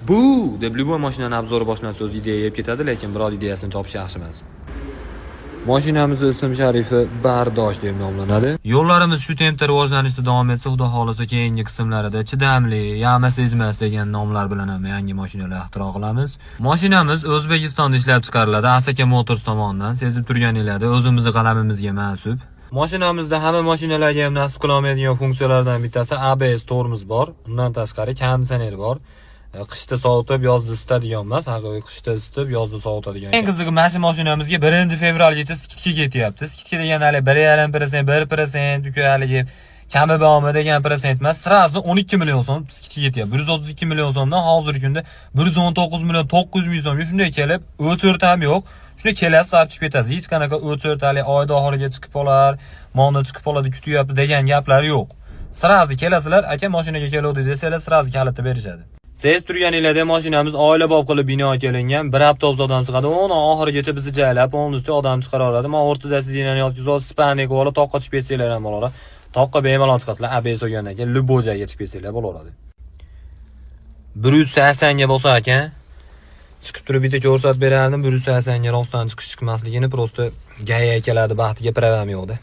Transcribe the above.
Bu deb любой mashinani obzori boshlansa o'z ideya yeb ketadi, lekin biror ideyasini chopish yaxshi emas. Mashinamizning ism-sharifi Bardosh deb nomlanadi. Yo'llarimiz shu tempda rivojlanishda davom etsa, xudo xolasa keyingi qismlarida chidamli, yama sezmas degan nomlar bilan ham yangi mashinalar ixtiro qilamiz. Mashinamiz O'zbekistonda ishlab chiqariladi, Asaka Motors tomonidan. Sezib turganingizda o'zimizning qalamimizga mansub. Mashinamizda hamma mashinalarga ham nasib qilolmaydigan funksiyalardan bittasi ABS tormoz bor. Undan tashqari konditsioner bor. Qishda sovutib, yozda isitadigan emas, haqiqiy qishda isitib, yozda sovutadigan. Eng qizig'i mana mashinamizga 1-fevralgacha skidka ketyapti. Skidka degani hali 1,5%, 1% uka haligi kami bormi degan prosent emas, sразу 12 million so'm skidka ketyapti. 132 million so'mdan hozirgi kunda 119 million 900 ming so'mga shunday kelib, o'chirt ham yo'q. Shunday kelasiz, olib chiqib ketasiz. Hech qanaqa o'chirt hali oyda oxiriga chiqib qolar, monni chiqib qoladi, kutyapti degan gaplar yo'q. Sразу kelasizlar, aka mashinaga keluvdi desanglar, sразу kalitni berishadi. Siz turganingizda mashinamiz oilabop qilib bino qilingan, bir avtobus odam chiqadi, uni oxirigacha bizni jaylab, onun ustiga odam chiqara oladi. Men o'rtada sidinani yotkizib olib, spanik olib, toqqa chiqib ketsanglar ham bo'ladi. Toqqa bemalol chiqasizlar, ABS olgandan keyin любой joyga chiqib ketsanglar bo'laveradi. 180 ga bo'lsa ekan, chiqib turib bitta ko'rsatib berardim, 180 ga rostdan chiqish chiqmasligini, просто gaya keladi, baxtiga pravam yo'qda.